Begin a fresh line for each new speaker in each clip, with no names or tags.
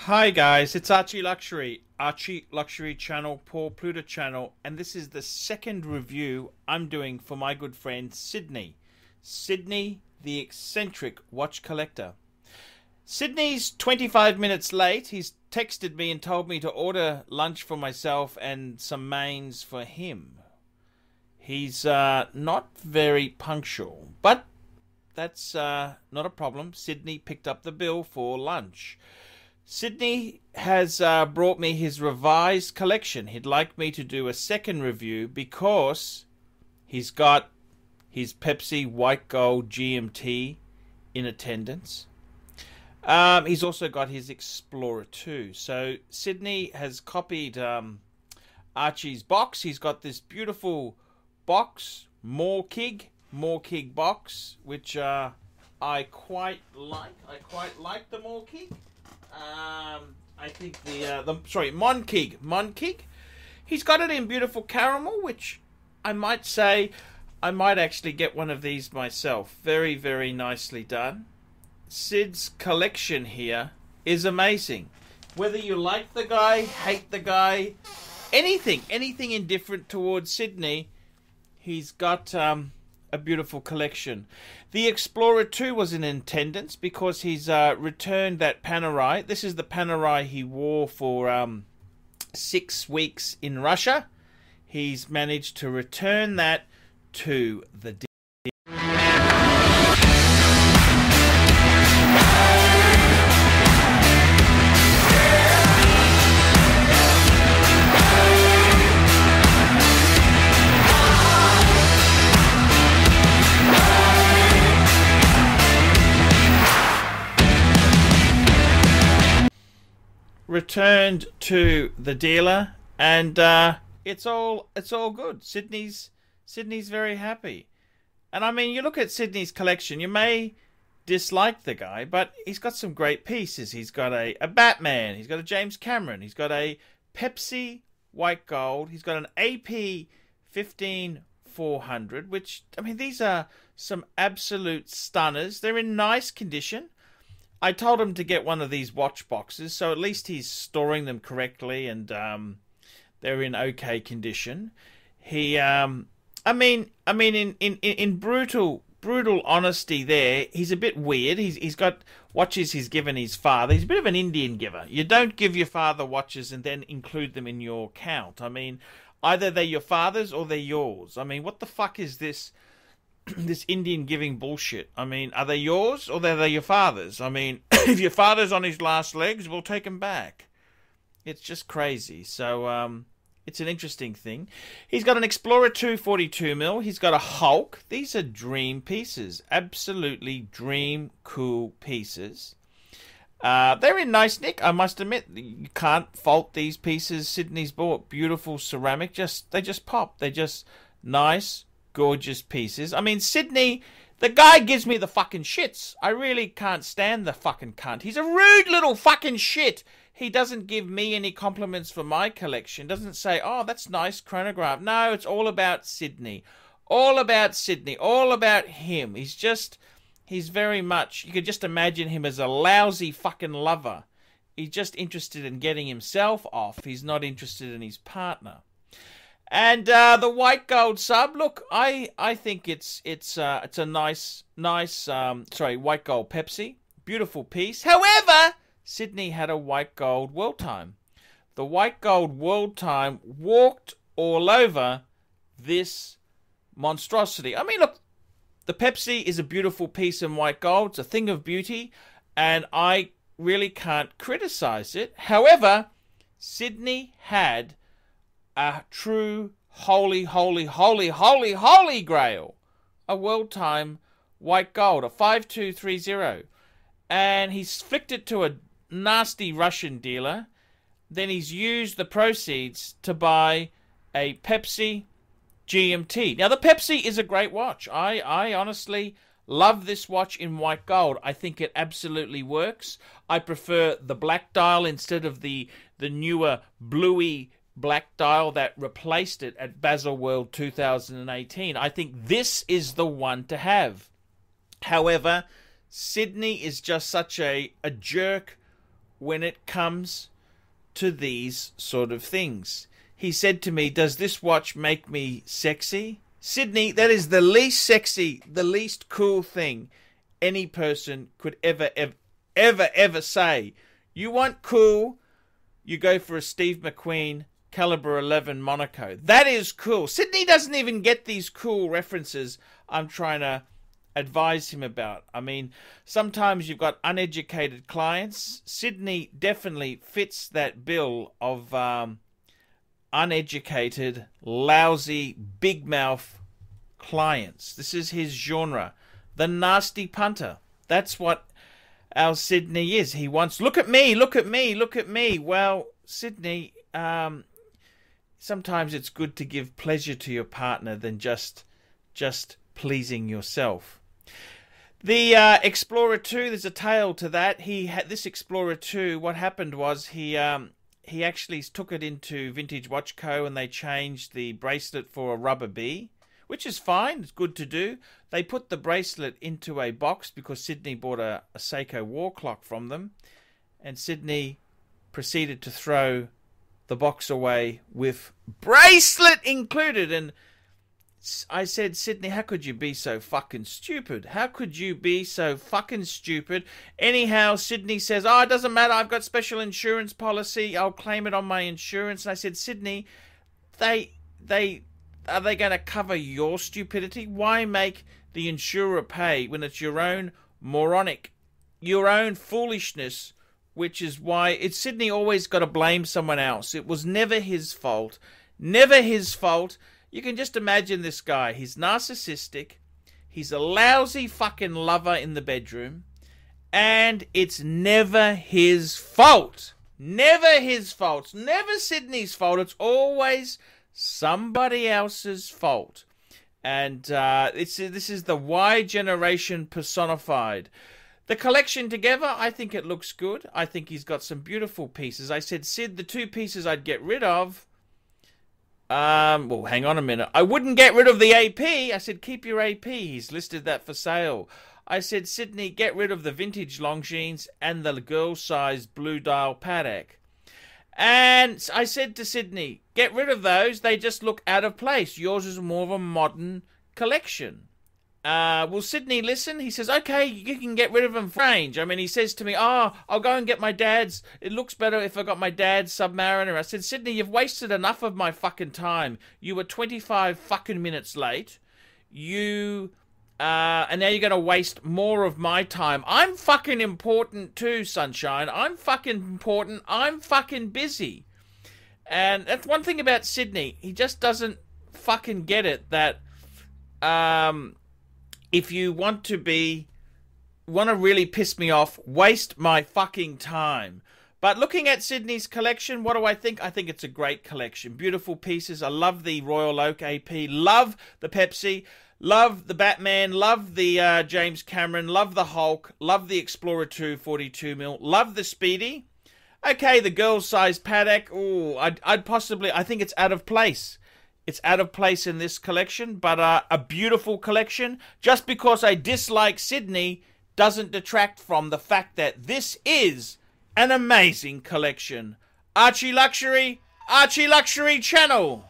Hi guys, it's Archie Luxury, Archie Luxury channel, Paul Pluta channel, and this is the second review I'm doing for my good friend Sydney. Sydney, the eccentric watch collector. Sydney's 25 minutes late. He's texted me and told me to order lunch for myself and some mains for him. He's not very punctual, but that's not a problem. Sydney picked up the bill for lunch. Sydney has brought me his revised collection. He'd like me to do a second review because he's got his Pepsi White Gold GMT in attendance. He's also got his Explorer 2. So Sydney has copied Archie's box. He's got this beautiful box, more kig box, which I quite like. I quite like the more kig. I think Monkig. He's got it in beautiful caramel, which I might say I might actually get one of these myself. Very, very nicely done. Sid's collection here is amazing. Whether you like the guy, hate the guy, anything indifferent towards Sydney, he's got a beautiful collection. The Explorer 2 was in attendance because he's returned that Panerai. This is the Panerai he wore for 6 weeks in Russia. He's managed to return that to the returned to the dealer, and it's all good. Sydney's very happy. And I mean, you look at Sydney's collection, you may dislike the guy, but he's got some great pieces. He's got a Batman, he's got a James Cameron, he's got a Pepsi White Gold, he's got an AP 15400, which, I mean, these are some absolute stunners. They're in nice condition. I told him to get one of these watch boxes, so at least he's storing them correctly, and they're in okay condition. He, in brutal honesty, there, he's a bit weird. He's got watches he's given his father. He's a bit of an Indian giver. You don't give your father watches and then include them in your count. I mean, either they're your father's or they're yours. I mean, what the fuck is this? This Indian giving bullshit. I mean, are they yours or are they your father's? I mean, if your father's on his last legs, we'll take him back. It's just crazy. So, it's an interesting thing. He's got an Explorer 2 42mm. He's got a Hulk. These are dream pieces. Absolutely dream cool pieces. They're in nice nick, I must admit. You can't fault these pieces. Sydney's bought beautiful ceramic. They just pop. They're just nice, gorgeous pieces. I mean, Sydney, the guy gives me the fucking shits. I really can't stand the fucking cunt. He's a rude little fucking shit. He doesn't give me any compliments for my collection. Doesn't say, oh, that's nice chronograph. No, it's all about Sydney. All about Sydney. All about him. He's very much, you could just imagine him as a lousy fucking lover. He's just interested in getting himself off. He's not interested in his partner. And the white gold sub, look, I think it's a nice white gold Pepsi, beautiful piece. However, Sydney had a white gold world time. The white gold world time walked all over this monstrosity. I mean, look, the Pepsi is a beautiful piece in white gold. It's a thing of beauty, and I really can't criticize it. However, Sydney had a true holy grail, a world time white gold, a 5230, and he's flicked it to a nasty Russian dealer. Then he's used the proceeds to buy a Pepsi GMT. Now, the Pepsi is a great watch. I honestly love this watch in white gold. I think it absolutely works. I prefer the black dial instead of the newer bluey black dial that replaced it at Baselworld 2018. I think this is the one to have. However, Sydney is just such a jerk when it comes to these sort of things. He said to me, does this watch make me sexy? Sydney, that is the least sexy, the least cool thing any person could ever say. You want cool, you go for a Steve McQueen Caliber 11 Monaco. That is cool. Sydney doesn't even get these cool references I'm trying to advise him about. I mean, sometimes you've got uneducated clients. Sydney definitely fits that bill of uneducated, lousy, big mouth clients. This is his genre. The nasty punter. That's what our Sydney is. He wants, look at me, look at me, look at me. Well, Sydney, sometimes it's good to give pleasure to your partner than just pleasing yourself. The Explorer 2, there's a tale to that. He had this Explorer 2. What happened was he actually took it into Vintage Watch Co. and they changed the bracelet for a rubber bee, which is fine. It's good to do. They put the bracelet into a box because Sydney bought a Seiko war clock from them, and Sydney proceeded to throw the box away with bracelet included. And I said, Sydney, how could you be so fucking stupid? How could you be so fucking stupid? Anyhow, Sydney says, oh, it doesn't matter. I've got special insurance policy. I'll claim it on my insurance. And I said, Sydney, are they going to cover your stupidity? Why make the insurer pay when it's your own moronic, your own foolishness, which is why it's Sydney always got to blame someone else. It was never his fault. Never his fault. You can just imagine this guy. He's narcissistic. He's a lousy fucking lover in the bedroom. And it's never his fault. Never his fault. Never Sydney's fault. It's always somebody else's fault. And this is the Y generation personified. The collection together, I think it looks good. I think he's got some beautiful pieces. I said, Sid, the two pieces I'd get rid of. Well, hang on a minute. I wouldn't get rid of the AP. I said, keep your AP. He's listed that for sale. I said, Sydney, get rid of the vintage Longines and the girl-size blue dial Patek. And I said to Sydney, get rid of those. They just look out of place. Yours is more of a modern collection. Will Sydney listen? He says, okay, you can get rid of them for range. I mean, he says to me, oh, I'll go and get my dad's. It looks better if I got my dad's Submariner. I said, Sydney, you've wasted enough of my fucking time. You were 25 fucking minutes late. And now you're going to waste more of my time. I'm fucking important too, sunshine. I'm fucking important. I'm fucking busy. And that's one thing about Sydney. He just doesn't fucking get it that, if you want to really piss me off, waste my fucking time. But looking at Sydney's collection, what do I think? I think it's a great collection. Beautiful pieces. I love the Royal Oak AP. Love the Pepsi. Love the Batman. Love the James Cameron. Love the Hulk. Love the Explorer 2 42mm. Love the Speedy. Okay, the girl-sized Patek. Oh, I think it's out of place. It's out of place in this collection, but a beautiful collection. Just because I dislike Sydney doesn't detract from the fact that this is an amazing collection. Archie Luxury Channel.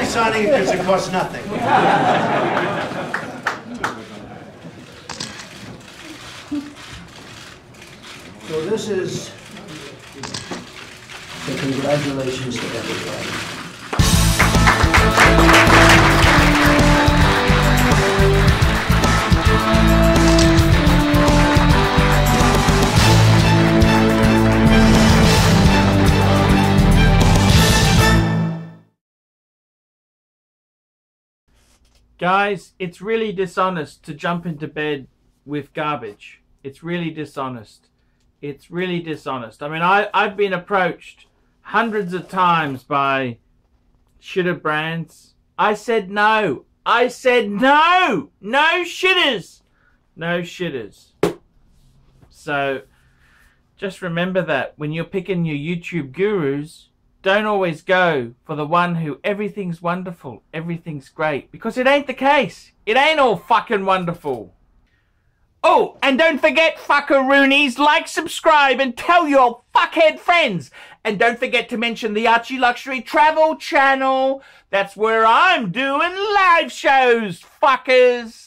Signing it because it costs nothing. So this is the congratulations to everybody.
Guys, it's really dishonest to jump into bed with garbage. It's really dishonest. It's really dishonest. I mean, I've been approached hundreds of times by shitter brands. I said no. I said no. No shitters. No shitters. So just remember that when you're picking your YouTube gurus, don't always go for the one who everything's wonderful, everything's great, because it ain't the case. It ain't all fucking wonderful. Oh, and don't forget, fuckaroonies, like, subscribe, and tell your fuckhead friends. And don't forget to mention the Archie Luxury Travel channel. That's where I'm doing live shows, fuckers.